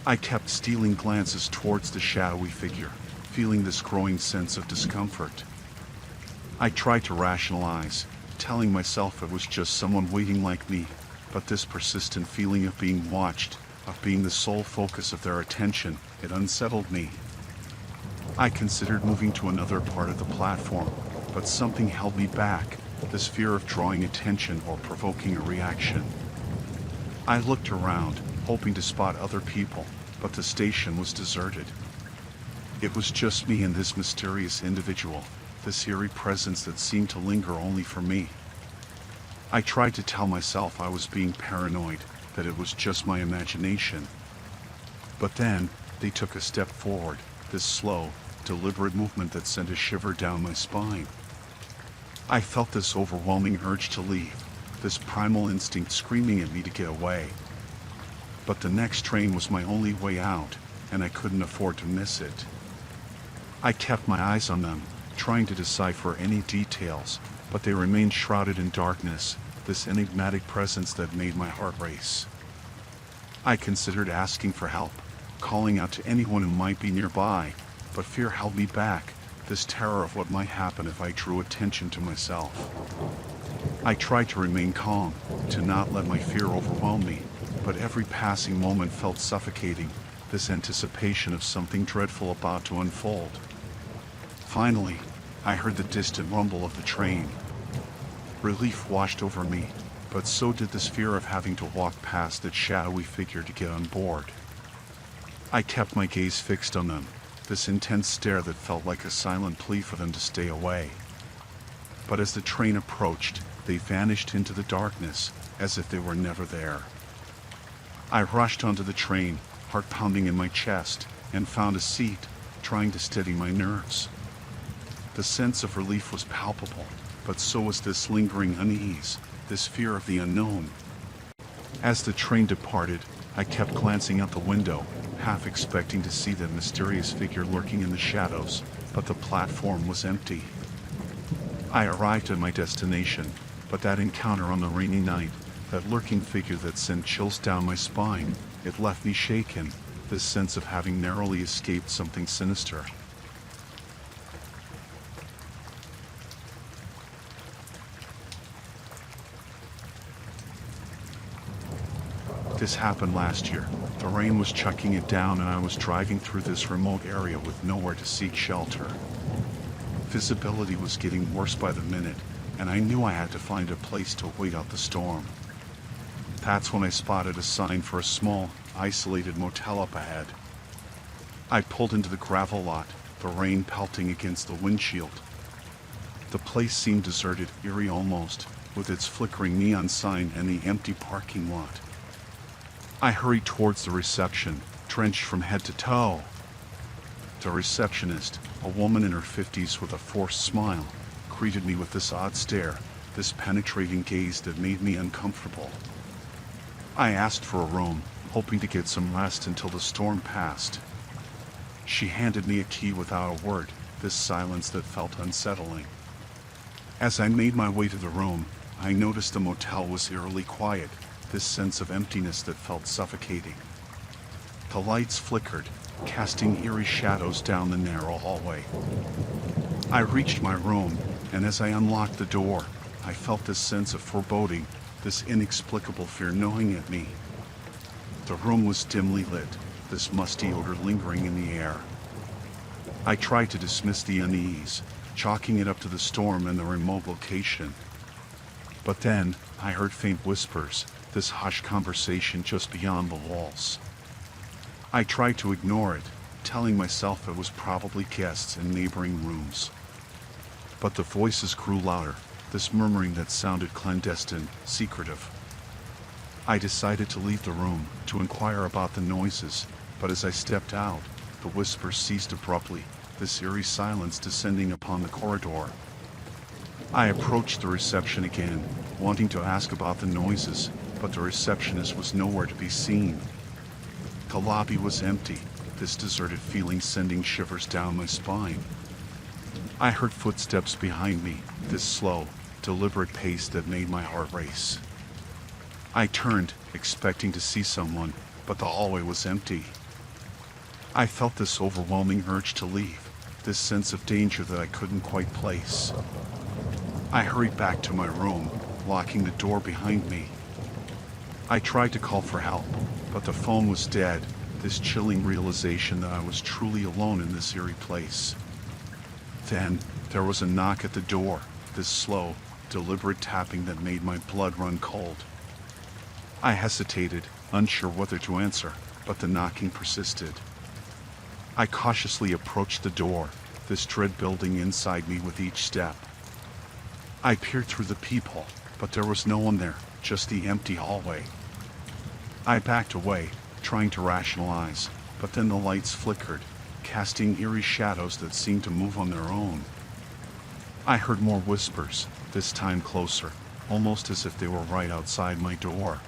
I kept stealing glances towards the shadowy figure, feeling this growing sense of discomfort. I tried to rationalize, telling myself it was just someone waiting like me, but this persistent feeling of being watched, of being the sole focus of their attention, it unsettled me. I considered moving to another part of the platform, but something held me back, this fear of drawing attention or provoking a reaction. I looked around, hoping to spot other people, but the station was deserted. It was just me and this mysterious individual, this eerie presence that seemed to linger only for me. I tried to tell myself I was being paranoid, that it was just my imagination. But then, they took a step forward, this slow, deliberate movement that sent a shiver down my spine. I felt this overwhelming urge to leave, this primal instinct screaming at me to get away. But the next train was my only way out, and I couldn't afford to miss it. I kept my eyes on them, trying to decipher any details, but they remained shrouded in darkness, this enigmatic presence that made my heart race. I considered asking for help, calling out to anyone who might be nearby, but fear held me back, this terror of what might happen if I drew attention to myself. I tried to remain calm, to not let my fear overwhelm me, but every passing moment felt suffocating, this anticipation of something dreadful about to unfold. Finally, I heard the distant rumble of the train. Relief washed over me, but so did this fear of having to walk past that shadowy figure to get on board. I kept my gaze fixed on them, this intense stare that felt like a silent plea for them to stay away. But as the train approached, they vanished into the darkness, as if they were never there. I rushed onto the train, heart pounding in my chest, and found a seat, trying to steady my nerves. The sense of relief was palpable, but so was this lingering unease, this fear of the unknown. As the train departed, I kept glancing out the window, half expecting to see that mysterious figure lurking in the shadows, but the platform was empty. I arrived at my destination, but that encounter on the rainy night, that lurking figure that sent chills down my spine, it left me shaken, this sense of having narrowly escaped something sinister. This happened last year. The rain was chucking it down and I was driving through this remote area with nowhere to seek shelter. Visibility was getting worse by the minute, and I knew I had to find a place to wait out the storm. That's when I spotted a sign for a small, isolated motel up ahead. I pulled into the gravel lot, the rain pelting against the windshield. The place seemed deserted, eerie almost, with its flickering neon sign and the empty parking lot. I hurried towards the reception, drenched from head to toe. The receptionist, a woman in her 50s with a forced smile, greeted me with this odd stare, this penetrating gaze that made me uncomfortable. I asked for a room, hoping to get some rest until the storm passed. She handed me a key without a word, this silence that felt unsettling. As I made my way to the room, I noticed the motel was eerily quiet, this sense of emptiness that felt suffocating. The lights flickered, casting eerie shadows down the narrow hallway. I reached my room, and as I unlocked the door, I felt this sense of foreboding, this inexplicable fear gnawing at me. The room was dimly lit, this musty odor lingering in the air. I tried to dismiss the unease, chalking it up to the storm and the remote location. But then, I heard faint whispers, this hushed conversation just beyond the walls. I tried to ignore it, telling myself it was probably guests in neighboring rooms. But the voices grew louder, this murmuring that sounded clandestine, secretive. I decided to leave the room, to inquire about the noises, but as I stepped out, the whispers ceased abruptly, this eerie silence descending upon the corridor. I approached the reception again, wanting to ask about the noises, but the receptionist was nowhere to be seen. The lobby was empty, this deserted feeling sending shivers down my spine. I heard footsteps behind me, this slow, deliberate pace that made my heart race. I turned, expecting to see someone, but the hallway was empty. I felt this overwhelming urge to leave, this sense of danger that I couldn't quite place. I hurried back to my room, locking the door behind me. I tried to call for help, but the phone was dead, this chilling realization that I was truly alone in this eerie place. Then, there was a knock at the door, this slow, deliberate tapping that made my blood run cold. I hesitated, unsure whether to answer, but the knocking persisted. I cautiously approached the door, this dread building inside me with each step. I peered through the peephole, but there was no one there, just the empty hallway. I backed away, trying to rationalize, but then the lights flickered, casting eerie shadows that seemed to move on their own. I heard more whispers, this time closer, almost as if they were right outside my door.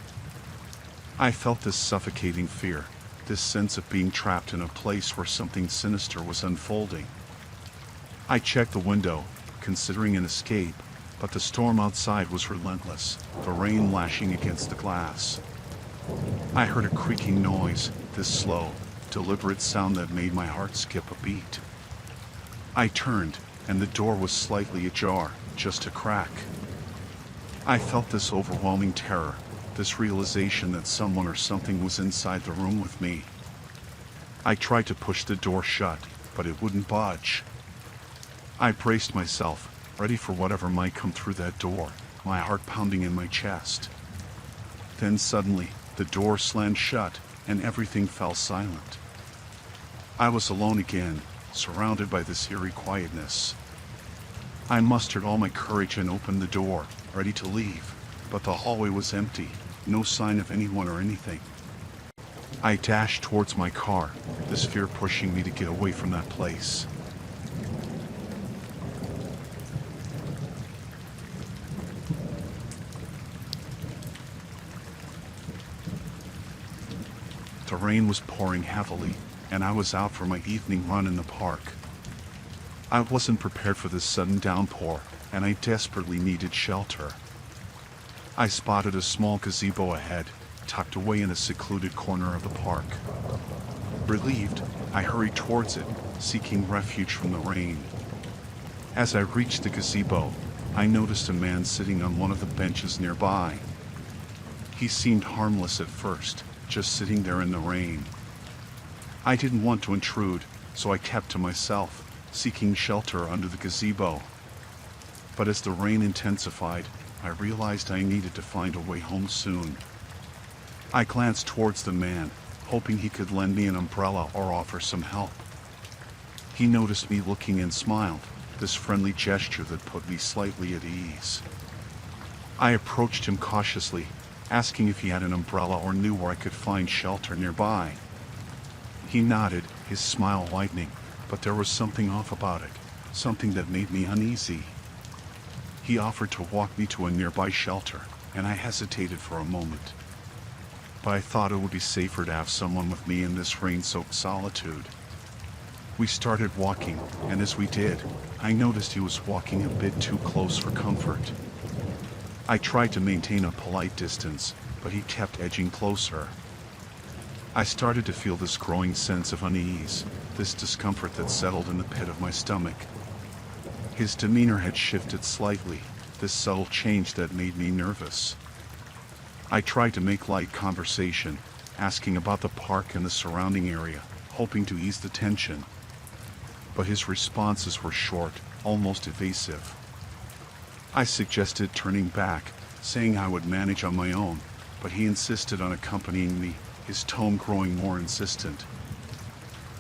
I felt this suffocating fear, this sense of being trapped in a place where something sinister was unfolding. I checked the window, considering an escape, but the storm outside was relentless, the rain lashing against the glass. I heard a creaking noise, this slow, deliberate sound that made my heart skip a beat. I turned, and the door was slightly ajar, just a crack. I felt this overwhelming terror, this realization that someone or something was inside the room with me. I tried to push the door shut, but it wouldn't budge. I braced myself, ready for whatever might come through that door, my heart pounding in my chest. Then suddenly, the door slammed shut, and everything fell silent. I was alone again, surrounded by this eerie quietness. I mustered all my courage and opened the door, ready to leave, but the hallway was empty, no sign of anyone or anything. I dashed towards my car, this fear pushing me to get away from that place. The rain was pouring heavily, and I was out for my evening run in the park. I wasn't prepared for this sudden downpour, and I desperately needed shelter. I spotted a small gazebo ahead, tucked away in a secluded corner of the park. Relieved, I hurried towards it, seeking refuge from the rain. As I reached the gazebo, I noticed a man sitting on one of the benches nearby. He seemed harmless at first, just sitting there in the rain. I didn't want to intrude, so I kept to myself, seeking shelter under the gazebo. But as the rain intensified, I realized I needed to find a way home soon. I glanced towards the man, hoping he could lend me an umbrella or offer some help. He noticed me looking and smiled, this friendly gesture that put me slightly at ease. I approached him cautiously, asking if he had an umbrella or knew where I could find shelter nearby. He nodded, his smile widening, but there was something off about it, something that made me uneasy. He offered to walk me to a nearby shelter, and I hesitated for a moment. But I thought it would be safer to have someone with me in this rain-soaked solitude. We started walking, and as we did, I noticed he was walking a bit too close for comfort. I tried to maintain a polite distance, but he kept edging closer. I started to feel this growing sense of unease, this discomfort that settled in the pit of my stomach. His demeanor had shifted slightly, this subtle change that made me nervous. I tried to make light conversation, asking about the park and the surrounding area, hoping to ease the tension. But his responses were short, almost evasive. I suggested turning back, saying I would manage on my own, but he insisted on accompanying me, his tone growing more insistent.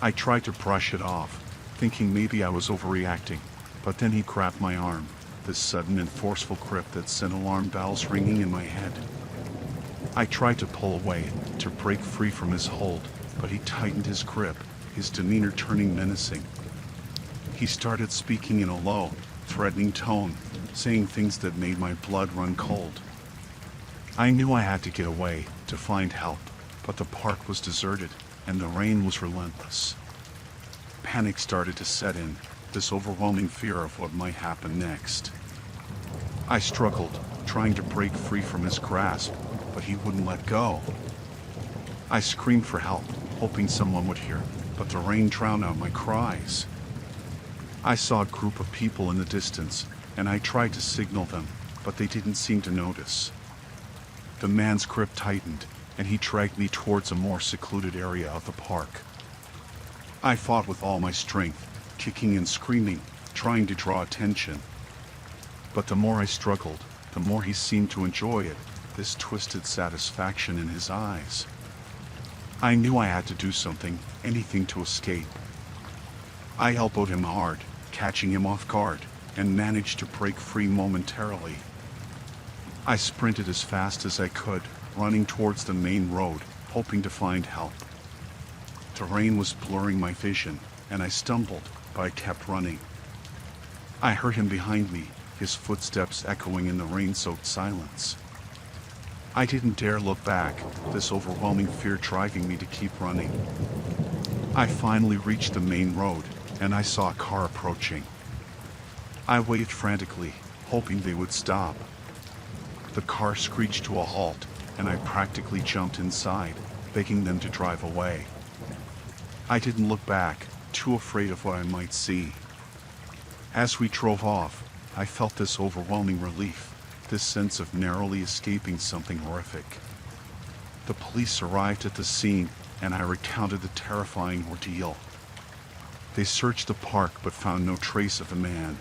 I tried to brush it off, thinking maybe I was overreacting, but then he grabbed my arm, this sudden and forceful grip that sent alarm bells ringing in my head. I tried to pull away, to break free from his hold, but he tightened his grip, his demeanor turning menacing. He started speaking in a low, threatening tone, saying things that made my blood run cold. I knew I had to get away, to find help, but the park was deserted, and the rain was relentless. Panic started to set in, this overwhelming fear of what might happen next. I struggled, trying to break free from his grasp, but he wouldn't let go. I screamed for help, hoping someone would hear, but the rain drowned out my cries. I saw a group of people in the distance, and I tried to signal them, but they didn't seem to notice. The man's grip tightened, and he dragged me towards a more secluded area of the park. I fought with all my strength, kicking and screaming, trying to draw attention. But the more I struggled, the more he seemed to enjoy it, this twisted satisfaction in his eyes. I knew I had to do something, anything to escape. I elbowed him hard, catching him off guard, and managed to break free momentarily. I sprinted as fast as I could, running towards the main road, hoping to find help. The rain was blurring my vision, and I stumbled, but I kept running. I heard him behind me, his footsteps echoing in the rain-soaked silence. I didn't dare look back, this overwhelming fear driving me to keep running. I finally reached the main road, and I saw a car approaching. I waved frantically, hoping they would stop. The car screeched to a halt, and I practically jumped inside, begging them to drive away. I didn't look back, too afraid of what I might see. As we drove off, I felt this overwhelming relief, this sense of narrowly escaping something horrific. The police arrived at the scene, and I recounted the terrifying ordeal. They searched the park but found no trace of the man,